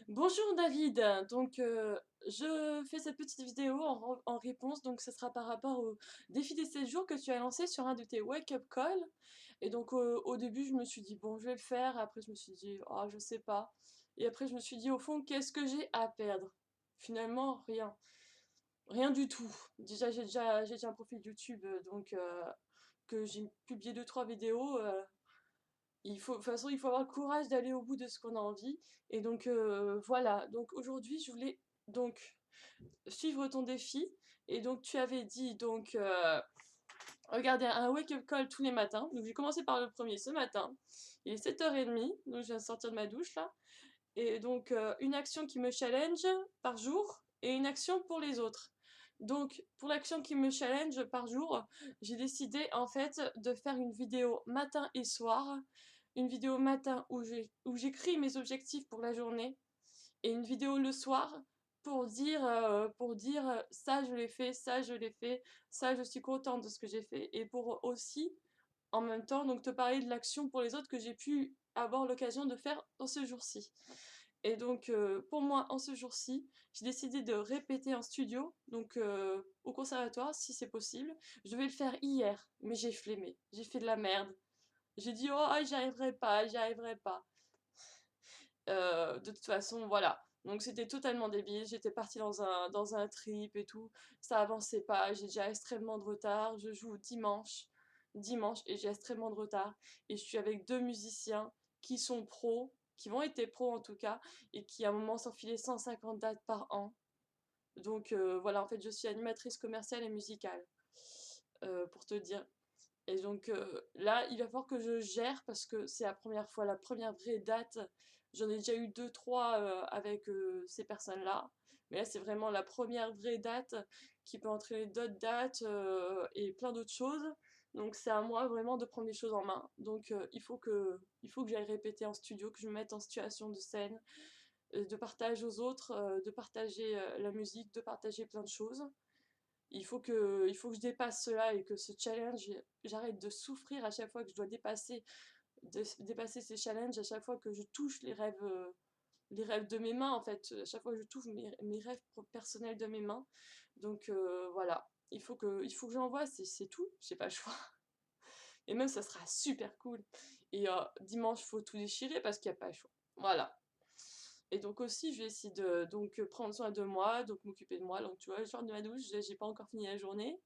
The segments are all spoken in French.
Bonjour David, je fais cette petite vidéo en réponse, donc ce sera par rapport au défi des 7 jours que tu as lancé sur un de tes wake-up calls. Et donc au début je me suis dit bon je vais le faire, après je me suis dit oh je sais pas. Et après je me suis dit au fond qu'est-ce que j'ai à perdre? Finalement rien, rien du tout. Déjà j'ai déjà un profil YouTube que j'ai publié deux trois vidéos. De toute façon, il faut avoir le courage d'aller au bout de ce qu'on a envie. Et donc voilà, donc aujourd'hui je voulais donc suivre ton défi. Et donc tu avais dit regarder un wake-up call tous les matins. Donc j'ai commencé par le premier ce matin. Il est 7h30, donc je viens de sortir de ma douche là. Et donc une action qui me challenge par jour et une action pour les autres. Donc pour l'action qui me challenge par jour, j'ai décidé en fait de faire une vidéo matin et soir. Une vidéo matin où j'écris mes objectifs pour la journée et une vidéo le soir pour dire ça je l'ai fait, ça je l'ai fait, ça je suis contente de ce que j'ai fait et pour aussi en même temps donc te parler de l'action pour les autres que j'ai pu avoir l'occasion de faire dans ce jour-ci. Et donc pour moi en ce jour-ci, j'ai décidé de répéter en studio, donc au conservatoire si c'est possible. Je vais le faire hier, mais j'ai flémé, j'ai fait de la merde. J'ai dit oh j'y arriverai pas, j'y arriverai pas. De toute façon, voilà. Donc c'était totalement débile, j'étais partie dans un trip et tout, ça avançait pas, j'ai déjà extrêmement de retard, je joue dimanche et j'ai extrêmement de retard et je suis avec deux musiciens qui sont pros, qui vont être pros en tout cas, et qui à un moment s'enfilaient 150 dates par an. Donc voilà, en fait je suis animatrice commerciale et musicale, pour te dire. Et donc là, il va falloir que je gère parce que c'est la première fois, la première vraie date. J'en ai déjà eu deux, trois avec ces personnes-là. Mais là, c'est vraiment la première vraie date qui peut entraîner d'autres dates et plein d'autres choses. Donc c'est à moi vraiment de prendre les choses en main. Donc il faut que j'aille répéter en studio, que je me mette en situation de scène, de partage aux autres, de partager la musique, de partager plein de choses. Il faut que je dépasse cela et que ce challenge, j'arrête de souffrir à chaque fois que je dois dépasser ces challenges, à chaque fois que je touche les rêves de mes mains, en fait, à chaque fois que je touche mes rêves personnels de mes mains. Donc voilà, il faut que j'envoie, c'est tout, j'ai pas le choix. Et même ça sera super cool. Et dimanche, faut tout déchirer parce qu'il n'y a pas le choix. Voilà. Et donc aussi, je vais essayer de prendre soin de moi, donc m'occuper de moi. Donc tu vois, je sors de ma douche, j'ai pas encore fini la journée.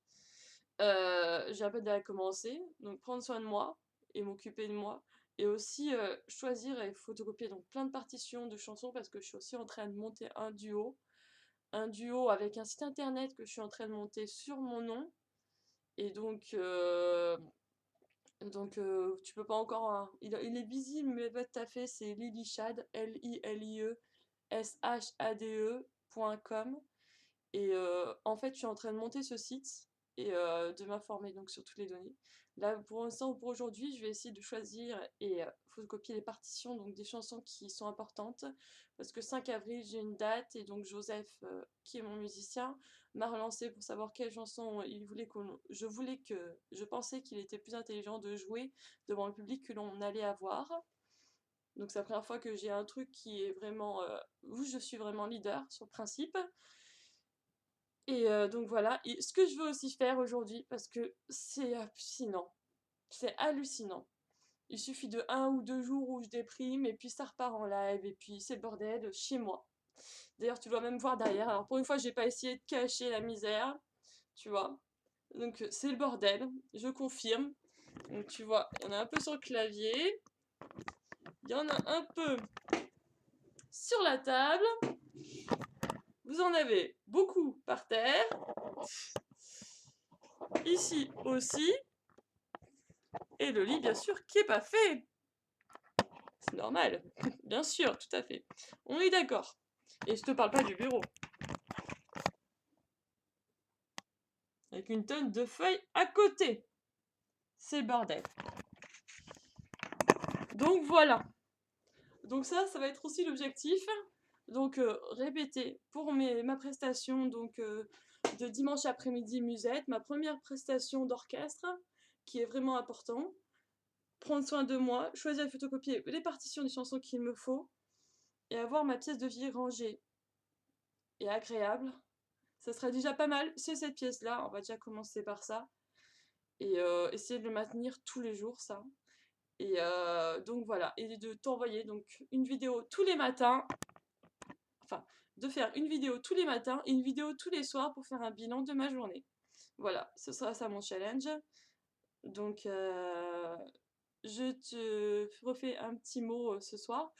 J'ai à peine à commencer, donc prendre soin de moi et m'occuper de moi. Et aussi choisir et photocopier donc plein de partitions de chansons parce que je suis aussi en train de monter un duo avec un site internet que je suis en train de monter sur mon nom. Et donc tu peux pas encore, hein, il est visible mais pas tout à fait, c'est Lilieshade, LILIESHADE.com. Et en fait, je suis en train de monter ce site et de m'informer donc sur toutes les données. Là, pour l'instant, pour aujourd'hui, je vais essayer de choisir et photocopier les partitions donc des chansons qui sont importantes parce que 5 avril, j'ai une date et donc Joseph, qui est mon musicien, m'a relancé pour savoir quelle chanson je pensais qu'il était plus intelligent de jouer devant le public que l'on allait avoir. Donc c'est la première fois que j'ai un truc qui est vraiment où je suis vraiment leader sur le principe. Et donc voilà, et ce que je veux aussi faire aujourd'hui, parce que c'est hallucinant. Il suffit de un ou deux jours où je déprime, et puis ça repart en live, et puis c'est le bordel chez moi. D'ailleurs, tu dois même voir derrière. Alors pour une fois, j'ai pas essayé de cacher la misère, tu vois. Donc c'est le bordel, je confirme. Donc tu vois, il y en a un peu sur le clavier, il y en a un peu sur la table, vous en avez beaucoup par terre, ici aussi, et le lit bien sûr qui est pas fait. C'est normal, bien sûr, tout à fait. On est d'accord. Et je te parle pas du bureau. Avec une tonne de feuilles à côté. C'est le bordel. Donc voilà. Donc ça va être aussi l'objectif. Donc répéter pour ma prestation de dimanche après-midi musette, ma première prestation d'orchestre, qui est vraiment important. Prendre soin de moi, choisir et photocopier les partitions des chansons qu'il me faut, et avoir ma pièce de vie rangée et agréable, ça serait déjà pas mal. C'est cette pièce-là, on va déjà commencer par ça. Et essayer de le maintenir tous les jours, ça. Et donc voilà, et de t'envoyer donc une vidéo tous les matins, enfin, de faire une vidéo tous les matins et une vidéo tous les soirs pour faire un bilan de ma journée. Voilà, ce sera ça mon challenge. Donc, je te refais un petit mot ce soir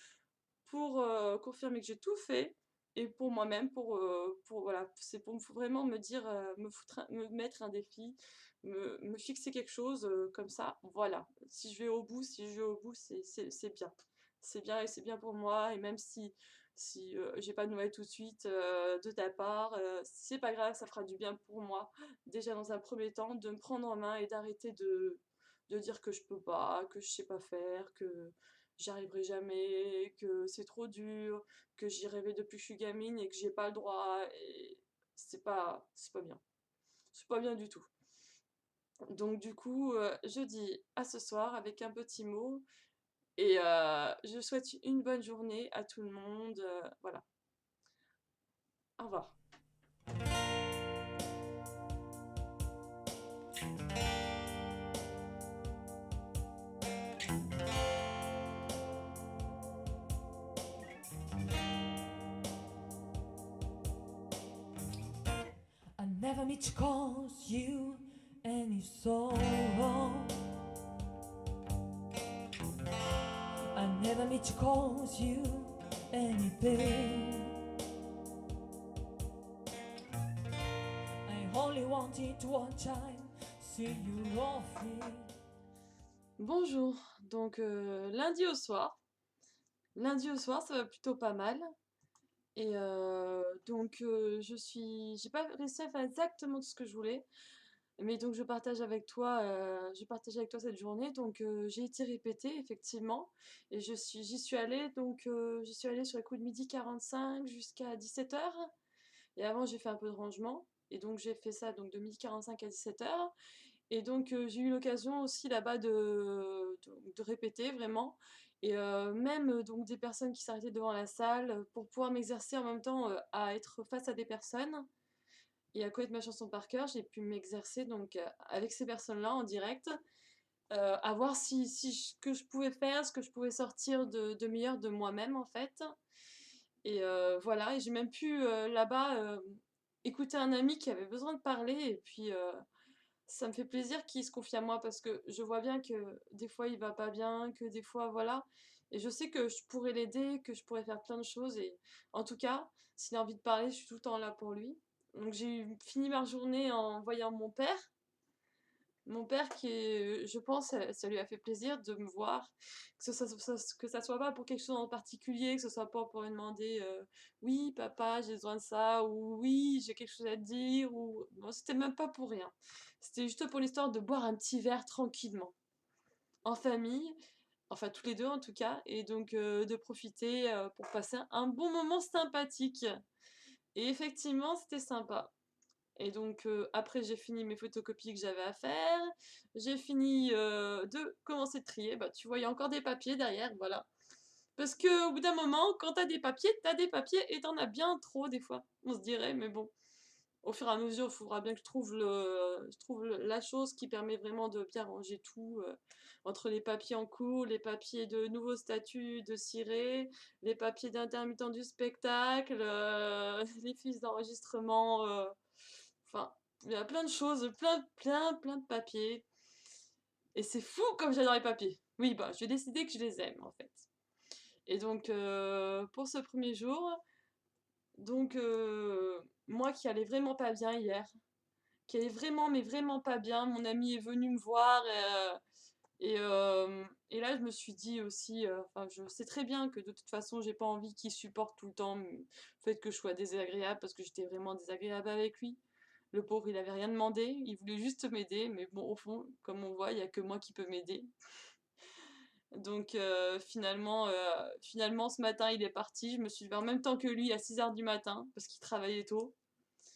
pour confirmer que j'ai tout fait et pour moi-même, voilà, c'est pour vraiment me dire, me mettre un défi, me fixer quelque chose comme ça, voilà. Si je vais au bout, si je vais au bout, c'est bien. C'est bien et c'est bien pour moi et même si j'ai pas de nouvelles tout de suite de ta part, c'est pas grave, ça fera du bien pour moi. Déjà dans un premier temps, de me prendre en main et d'arrêter de dire que je peux pas, que je sais pas faire, que j'y arriverai jamais, que c'est trop dur, que j'y rêvais depuis que je suis gamine et que j'ai pas le droit. Et c'est pas bien. C'est pas bien du tout. Donc du coup, je dis à ce soir avec un petit mot et je souhaite une bonne journée à tout le monde. Voilà. Au revoir. I never meant to cause you any sorrow. I never meant to cause you any pain. I only wanted one time see you off it. Bonjour. Donc lundi au soir. Lundi au soir, ça va plutôt pas mal. Et donc j'ai pas réussi à faire exactement tout ce que je voulais. Mais donc je partage avec toi, cette journée. Donc j'ai été répétée effectivement, et j'y suis allée. Donc j'y suis allée sur les coups de 12h45 jusqu'à 17h. Et avant j'ai fait un peu de rangement. Et donc j'ai fait ça donc de 12h45 à 17h. Et donc j'ai eu l'occasion aussi là-bas de répéter vraiment. Et même donc des personnes qui s'arrêtaient devant la salle pour pouvoir m'exercer en même temps à être face à des personnes et à connaître ma chanson par cœur, j'ai pu m'exercer donc avec ces personnes-là en direct, à voir ce que je pouvais faire, ce que je pouvais sortir de meilleur de moi-même en fait. Et voilà, et j'ai même pu là-bas écouter un ami qui avait besoin de parler, et puis ça me fait plaisir qu'il se confie à moi parce que je vois bien que des fois il va pas bien, que des fois voilà. Et je sais que je pourrais l'aider, que je pourrais faire plein de choses. Et en tout cas, s'il a envie de parler, je suis tout le temps là pour lui. Donc fini ma journée en voyant mon père. Mon père qui est, je pense, ça lui a fait plaisir de me voir, que ça soit pas pour quelque chose en particulier, que ce soit pas pour lui demander oui papa j'ai besoin de ça, ou oui j'ai quelque chose à te dire, ou non, c'était même pas pour rien. C'était juste pour l'histoire de boire un petit verre tranquillement, en famille, enfin tous les deux en tout cas, et donc de profiter pour passer un bon moment sympathique. Et effectivement c'était sympa. Et donc après j'ai fini mes photocopies que j'avais à faire, j'ai fini de commencer de trier, bah tu vois il y a encore des papiers derrière, voilà. Parce que au bout d'un moment, quand t'as des papiers et t'en as bien trop des fois, on se dirait, mais bon, au fur et à mesure, il faudra bien que je trouve la chose qui permet vraiment de bien ranger tout, entre les papiers en cours, les papiers de nouveaux statuts de ciré, les papiers d'intermittent du spectacle, les fiches d'enregistrement, enfin, il y a plein de choses, plein de papiers. Et c'est fou comme j'adore les papiers. Oui, bah, j'ai décidé que je les aime en fait. Et donc, pour ce premier jour, donc, moi qui allais vraiment pas bien hier, qui allait vraiment, mais vraiment pas bien, mon ami est venu me voir et là, je me suis dit aussi, enfin, je sais très bien que de toute façon, j'ai pas envie qu'il supporte tout le temps le fait que je sois désagréable parce que j'étais vraiment désagréable avec lui. Le pauvre, il avait rien demandé, il voulait juste m'aider, mais bon, au fond, comme on voit, il y a que moi qui peux m'aider. Donc finalement, ce matin, il est parti. Je me suis levée en même temps que lui à 6h du matin parce qu'il travaillait tôt.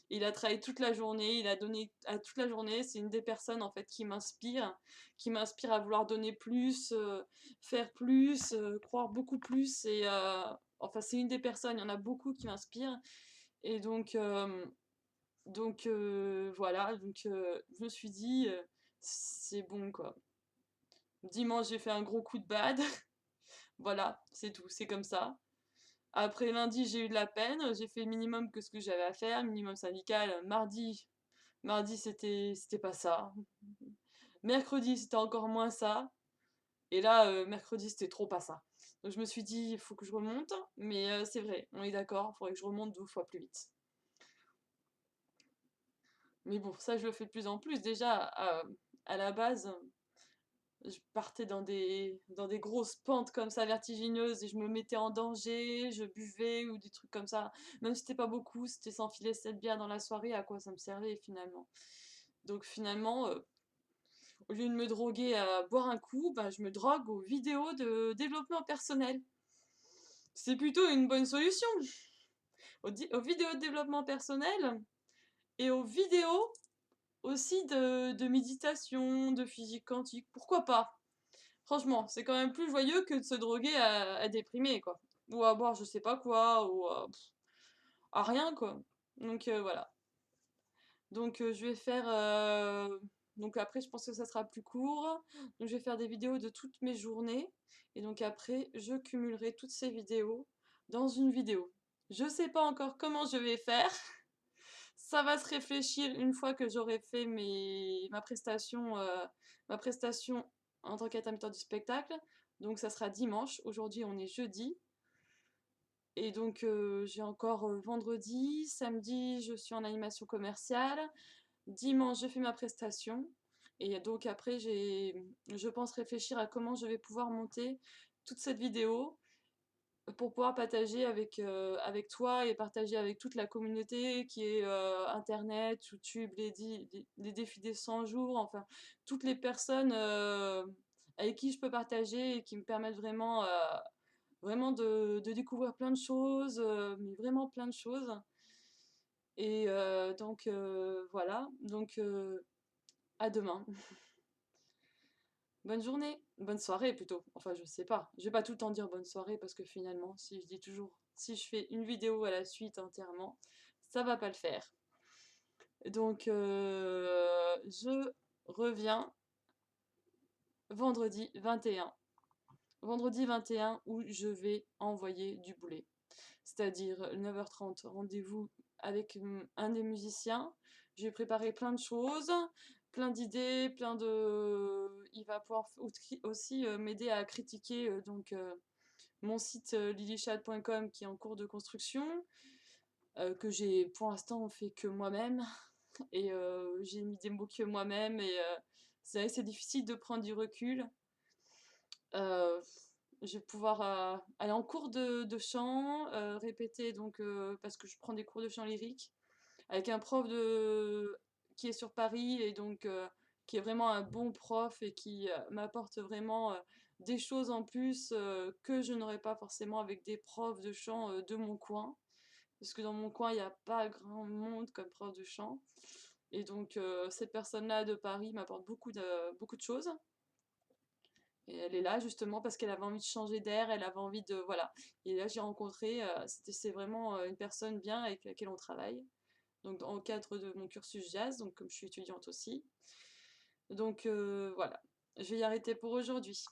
Il a travaillé toute la journée, il a donné à toute la journée. C'est une des personnes en fait qui m'inspire à vouloir donner plus, faire plus, croire beaucoup plus. enfin c'est une des personnes, il y en a beaucoup qui m'inspirent. Et voilà, je me suis dit, c'est bon quoi. Dimanche, j'ai fait un gros coup de bad. Voilà, c'est tout, c'est comme ça. Après lundi, j'ai eu de la peine, j'ai fait le minimum que ce que j'avais à faire, minimum syndical. Mardi c'était pas ça. Mercredi, c'était encore moins ça. Et là, mercredi, c'était trop pas ça. Donc je me suis dit, il faut que je remonte. Mais c'est vrai, on est d'accord, il faudrait que je remonte 12 fois plus vite. Mais bon, ça, je le fais de plus en plus. Déjà, à la base, je partais dans des grosses pentes comme ça, vertigineuses, et je me mettais en danger, je buvais ou des trucs comme ça. Même si c'était pas beaucoup, c'était s'enfiler 7 bières dans la soirée, à quoi ça me servait finalement. Donc finalement, au lieu de me droguer à boire un coup, ben, je me drogue aux vidéos de développement personnel. C'est plutôt une bonne solution. Aux vidéos de développement personnel et aux vidéos aussi de méditation, de physique quantique. Pourquoi pas? Franchement, c'est quand même plus joyeux que de se droguer à déprimer, quoi. Ou à boire je sais pas quoi, ou à rien, quoi. Donc voilà. Donc je vais faire... Donc après, je pense que ça sera plus court. Donc je vais faire des vidéos de toutes mes journées. Et donc après, je cumulerai toutes ces vidéos dans une vidéo. Je sais pas encore comment je vais faire. Ça va se réfléchir une fois que j'aurai fait ma prestation en tant qu'intermittent du spectacle. Donc ça sera dimanche. Aujourd'hui, on est jeudi. Et donc j'ai encore vendredi, samedi, je suis en animation commerciale. Dimanche, je fais ma prestation. Et donc après, je pense réfléchir à comment je vais pouvoir monter toute cette vidéo pour pouvoir partager avec toi et partager avec toute la communauté qui est Internet, YouTube, les défis des 100 jours, enfin, toutes les personnes avec qui je peux partager et qui me permettent vraiment de découvrir plein de choses, mais vraiment plein de choses. Et voilà, donc à demain. Bonne journée, bonne soirée plutôt. Enfin, je sais pas. Je vais pas tout le temps dire bonne soirée parce que finalement, si je dis toujours, si je fais une vidéo à la suite entièrement, ça va pas le faire. Donc, je reviens vendredi 21. Vendredi 21 où je vais envoyer du boulet. C'est-à-dire 9h30, rendez-vous avec un des musiciens. J'ai préparé plein de choses, plein d'idées, Il va pouvoir aussi m'aider à critiquer mon site lilychat.com qui est en cours de construction, que j'ai pour l'instant fait que moi-même. Et j'ai mis des mots que moi-même et c'est vrai que c'est difficile de prendre du recul. Euh, je vais pouvoir aller en cours de chant, répéter parce que je prends des cours de chant lyrique avec un qui est sur Paris et qui est vraiment un bon prof et qui m'apporte vraiment des choses en plus que je n'aurais pas forcément avec des profs de chant de mon coin. Parce que dans mon coin, il n'y a pas grand monde comme prof de chant. Et donc, cette personne-là de Paris m'apporte beaucoup de choses. Et elle est là justement parce qu'elle avait envie de changer d'air, elle avait envie de... Voilà. Et là, j'ai rencontré, c'est vraiment une personne bien avec laquelle on travaille. Donc, dans le cadre de mon cursus jazz, donc comme je suis étudiante aussi. Donc, voilà. Je vais y arrêter pour aujourd'hui.